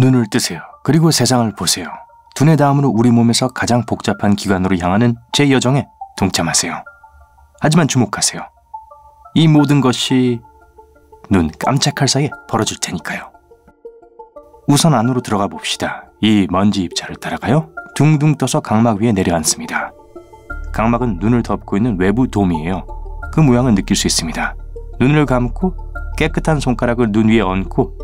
눈을 뜨세요. 그리고 세상을 보세요. 두뇌 다음으로 우리 몸에서 가장 복잡한 기관으로 향하는 제 여정에 동참하세요. 하지만 주목하세요. 이 모든 것이 눈 깜짝할 사이에 벌어질 테니까요. 우선 안으로 들어가 봅시다. 이 먼지 입자를 따라가요. 둥둥 떠서 각막 위에 내려앉습니다. 각막은 눈을 덮고 있는 외부 돔이에요. 그 모양을 느낄 수 있습니다. 눈을 감고 깨끗한 손가락을 눈 위에 얹고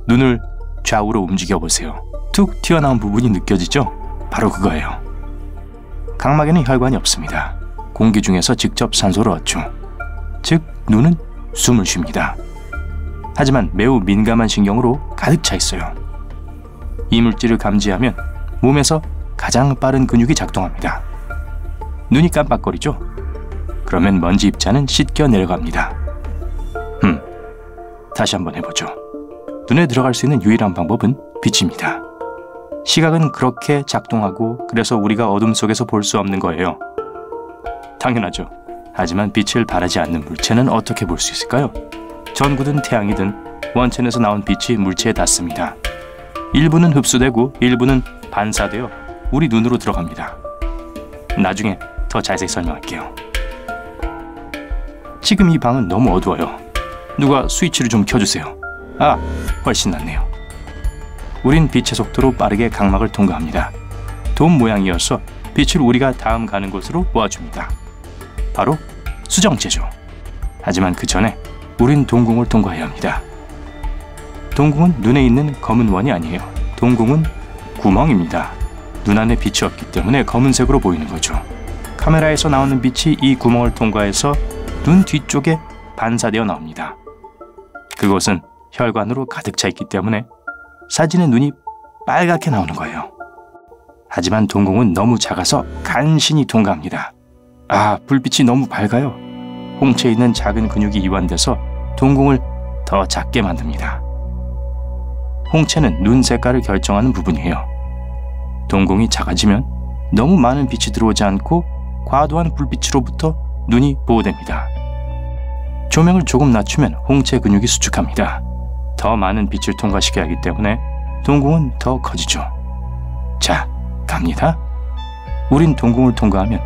눈을 좌우로 움직여 보세요. 툭 튀어나온 부분이 느껴지죠? 바로 그거예요. 각막에는 혈관이 없습니다. 공기 중에서 직접 산소를 얻죠. 즉 눈은 숨을 쉽니다. 하지만 매우 민감한 신경으로 가득 차 있어요. 이물질을 감지하면 몸에서 가장 빠른 근육이 작동합니다. 눈이 깜빡거리죠? 그러면 먼지 입자는 씻겨 내려갑니다. 다시 한번 해보죠. 눈에 들어갈 수 있는 유일한 방법은 빛입니다. 시각은 그렇게 작동하고 그래서 우리가 어둠 속에서 볼 수 없는 거예요. 당연하죠. 하지만 빛을 발하지 않는 물체는 어떻게 볼 수 있을까요? 전구든 태양이든 원천에서 나온 빛이 물체에 닿습니다. 일부는 흡수되고 일부는 반사되어 우리 눈으로 들어갑니다. 나중에 더 자세히 설명할게요. 지금 이 방은 너무 어두워요. 누가 스위치를 좀 켜주세요. 아, 훨씬 낫네요. 우린 빛의 속도로 빠르게 각막을 통과합니다. 돔 모양이어서 빛을 우리가 다음 가는 곳으로 모아줍니다. 바로 수정체죠. 하지만 그 전에 우린 동궁을 통과해야 합니다. 동궁은 눈에 있는 검은 원이 아니에요. 동궁은 구멍입니다. 눈 안에 빛이 없기 때문에 검은색으로 보이는 거죠. 카메라에서 나오는 빛이 이 구멍을 통과해서 눈 뒤쪽에 반사되어 나옵니다. 그곳은 혈관으로 가득 차 있기 때문에 사진의 눈이 빨갛게 나오는 거예요. 하지만 동궁은 너무 작아서 간신히 통과합니다. 아, 불빛이 너무 밝아요. 홍채에 있는 작은 근육이 이완돼서 동궁을 더 작게 만듭니다. 홍채는 눈 색깔을 결정하는 부분이에요. 동궁이 작아지면 너무 많은 빛이 들어오지 않고 과도한 불빛으로부터 눈이 보호됩니다. 조명을 조금 낮추면 홍채 근육이 수축합니다. 더 많은 빛을 통과시켜야 하기 때문에 동궁은 더 커지죠. 자, 갑니다. 우린 동궁을 통과하면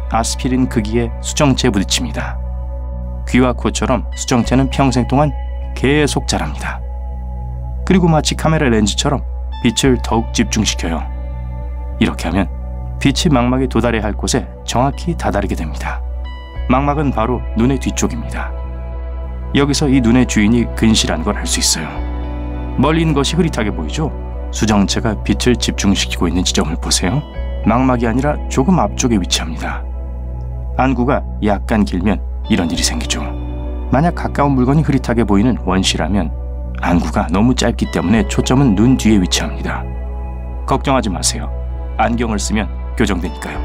아스피린 크기의 수정체에 부딪힙니다. 귀와 코처럼 수정체는 평생 동안 계속 자랍니다. 그리고 마치 카메라 렌즈처럼 빛을 더욱 집중시켜요. 이렇게 하면 빛이 망막에 도달해야 할 곳에 정확히 다다르게 됩니다. 망막은 바로 눈의 뒤쪽입니다. 여기서 이 눈의 주인이 근시라는 걸 알 수 있어요. 멀리 있는 것이 흐릿하게 보이죠? 수정체가 빛을 집중시키고 있는 지점을 보세요. 망막이 아니라 조금 앞쪽에 위치합니다. 안구가 약간 길면 이런 일이 생기죠. 만약 가까운 물건이 흐릿하게 보이는 원시라면 안구가 너무 짧기 때문에 초점은 눈 뒤에 위치합니다. 걱정하지 마세요. 안경을 쓰면 교정되니까요.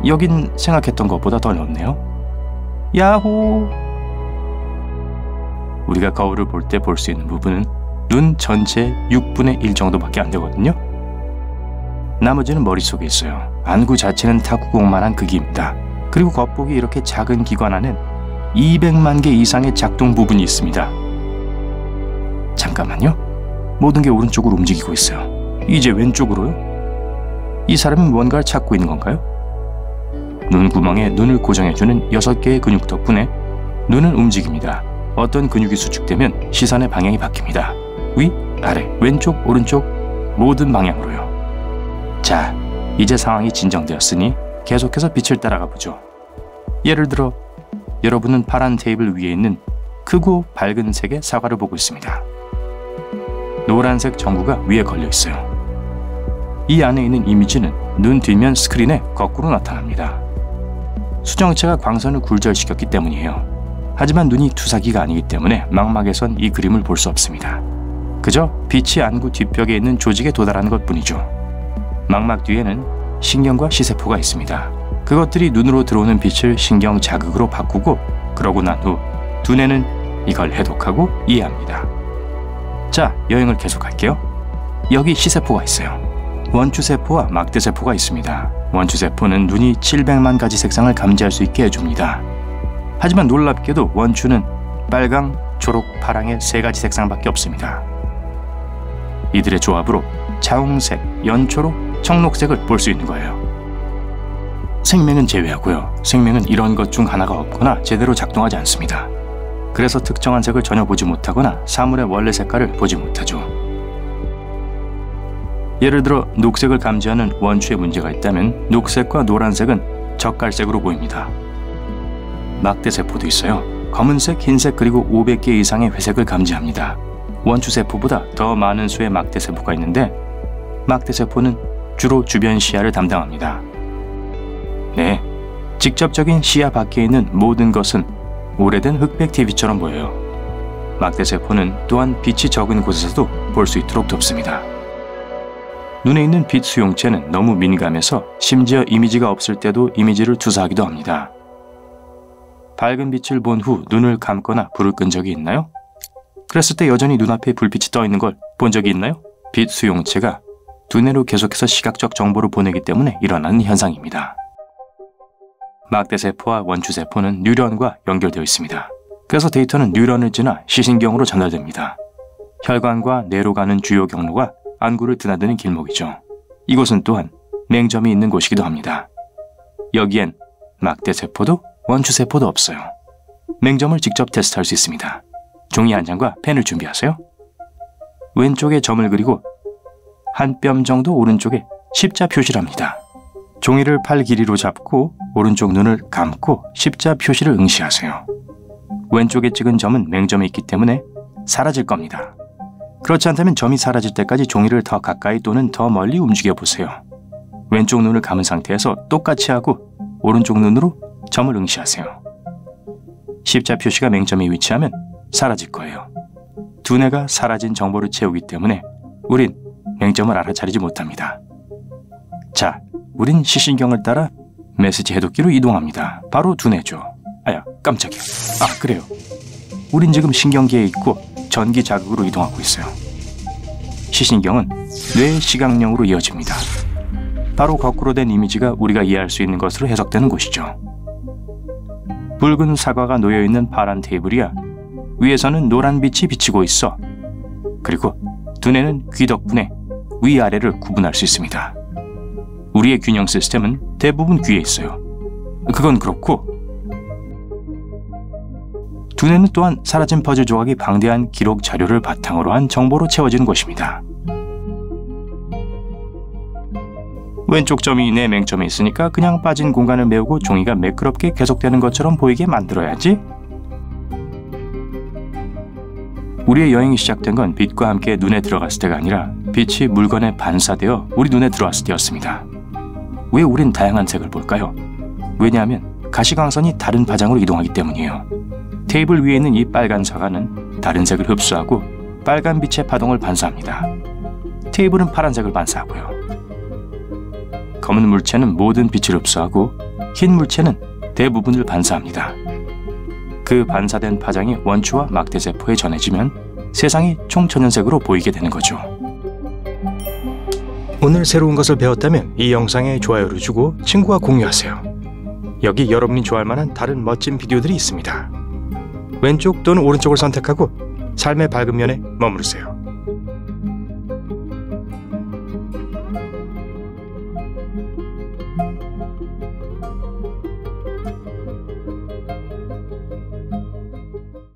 여긴 생각했던 것보다 더 넓네요. 야호! 우리가 거울을 볼 때 볼 수 있는 부분은 눈 전체의 6분의 1 정도밖에 안 되거든요. 나머지는 머릿속에 있어요. 안구 자체는 탁구공만한 크기입니다. 그리고 겉보기 이렇게 작은 기관 안엔 200만 개 이상의 작동 부분이 있습니다. 잠깐만요. 모든 게 오른쪽으로 움직이고 있어요. 이제 왼쪽으로요? 이 사람은 뭔가를 찾고 있는 건가요? 눈구멍에 눈을 고정해주는 6개의 근육 덕분에 눈은 움직입니다. 어떤 근육이 수축되면 시선의 방향이 바뀝니다. 위, 아래, 왼쪽, 오른쪽 모든 방향으로요. 자, 이제 상황이 진정되었으니 계속해서 빛을 따라가 보죠. 예를 들어 여러분은 파란 테이블 위에 있는 크고 밝은 색의 사과를 보고 있습니다. 노란색 전구가 위에 걸려 있어요. 이 안에 있는 이미지는 눈 뒷면 스크린에 거꾸로 나타납니다. 수정체가 광선을 굴절시켰기 때문이에요. 하지만 눈이 투사기가 아니기 때문에 망막에선 이 그림을 볼 수 없습니다. 그저 빛이 안구 뒷벽에 있는 조직에 도달하는 것뿐이죠. 망막 뒤에는 신경과 시세포가 있습니다. 그것들이 눈으로 들어오는 빛을 신경 자극으로 바꾸고 그러고 난 후 두뇌는 이걸 해독하고 이해합니다. 자, 여행을 계속할게요. 여기 시세포가 있어요. 원추세포와 막대세포가 있습니다. 원추세포는 눈이 700만 가지 색상을 감지할 수 있게 해줍니다. 하지만 놀랍게도 원추는 빨강, 초록, 파랑의 3가지 색상밖에 없습니다. 이들의 조합으로 자홍색, 연초록, 청록색을 볼 수 있는 거예요. 생명은 제외하고요. 생명은 이런 것 중 하나가 없거나 제대로 작동하지 않습니다. 그래서 특정한 색을 전혀 보지 못하거나 사물의 원래 색깔을 보지 못하죠. 예를 들어 녹색을 감지하는 원추에 문제가 있다면 녹색과 노란색은 젓갈색으로 보입니다. 막대세포도 있어요. 검은색, 흰색 그리고 500개 이상의 회색을 감지합니다. 원추세포보다 더 많은 수의 막대세포가 있는데 막대세포는 주로 주변 시야를 담당합니다. 네, 직접적인 시야 밖에 있는 모든 것은 오래된 흑백 TV처럼 보여요. 막대세포는 또한 빛이 적은 곳에서도 볼 수 있도록 돕습니다. 눈에 있는 빛 수용체는 너무 민감해서 심지어 이미지가 없을 때도 이미지를 투사하기도 합니다. 밝은 빛을 본 후 눈을 감거나 불을 끈 적이 있나요? 그랬을 때 여전히 눈앞에 불빛이 떠 있는 걸 본 적이 있나요? 빛 수용체가 두뇌로 계속해서 시각적 정보를 보내기 때문에 일어나는 현상입니다. 막대세포와 원추세포는 뉴런과 연결되어 있습니다. 그래서 데이터는 뉴런을 지나 시신경으로 전달됩니다. 혈관과 뇌로 가는 주요 경로가 안구를 드나드는 길목이죠. 이곳은 또한 맹점이 있는 곳이기도 합니다. 여기엔 막대세포도 원추세포도 없어요. 맹점을 직접 테스트할 수 있습니다. 종이 한 장과 펜을 준비하세요. 왼쪽에 점을 그리고 한 뼘 정도 오른쪽에 십자 표시를 합니다. 종이를 팔 길이로 잡고 오른쪽 눈을 감고 십자 표시를 응시하세요. 왼쪽에 찍은 점은 맹점이 있기 때문에 사라질 겁니다. 그렇지 않다면 점이 사라질 때까지 종이를 더 가까이 또는 더 멀리 움직여 보세요. 왼쪽 눈을 감은 상태에서 똑같이 하고 오른쪽 눈으로 점을 응시하세요. 십자 표시가 맹점에 위치하면 사라질 거예요. 두뇌가 사라진 정보를 채우기 때문에 우린 맹점을 알아차리지 못합니다. 자, 우린 시신경을 따라 메시지 해독기로 이동합니다. 바로 두뇌죠. 아야, 깜짝이야. 아, 그래요. 우린 지금 신경계에 있고 전기 자극으로 이동하고 있어요. 시신경은 뇌의 시각령으로 이어집니다. 바로 거꾸로 된 이미지가 우리가 이해할 수 있는 것으로 해석되는 곳이죠. 붉은 사과가 놓여있는 파란 테이블이야 위에서는 노란 빛이 비치고 있어. 그리고 두뇌는 귀 덕분에 위아래를 구분할 수 있습니다. 우리의 균형 시스템은 대부분 귀에 있어요. 그건 그렇고 두뇌는 또한 사라진 퍼즐 조각이 방대한 기록 자료를 바탕으로 한 정보로 채워지는 것입니다. 왼쪽 점이 내 맹점에 있으니까 그냥 빠진 공간을 메우고 종이가 매끄럽게 계속되는 것처럼 보이게 만들어야지. 우리의 여행이 시작된 건 빛과 함께 눈에 들어갔을 때가 아니라 빛이 물건에 반사되어 우리 눈에 들어왔을 때였습니다. 왜 우린 다양한 색을 볼까요? 왜냐하면 가시광선이 다른 파장으로 이동하기 때문이에요. 테이블 위에 있는 이 빨간 사과는 다른 색을 흡수하고 빨간 빛의 파동을 반사합니다. 테이블은 파란색을 반사하고요. 검은 물체는 모든 빛을 흡수하고 흰 물체는 대부분을 반사합니다. 그 반사된 파장이 원추와 막대세포에 전해지면 세상이 총천연색으로 보이게 되는 거죠. 오늘 새로운 것을 배웠다면 이 영상에 좋아요를 주고 친구와 공유하세요. 여기 여러분이 좋아할 만한 다른 멋진 비디오들이 있습니다. 왼쪽 또는 오른쪽을 선택하고 삶의 밝은 면에 머무르세요.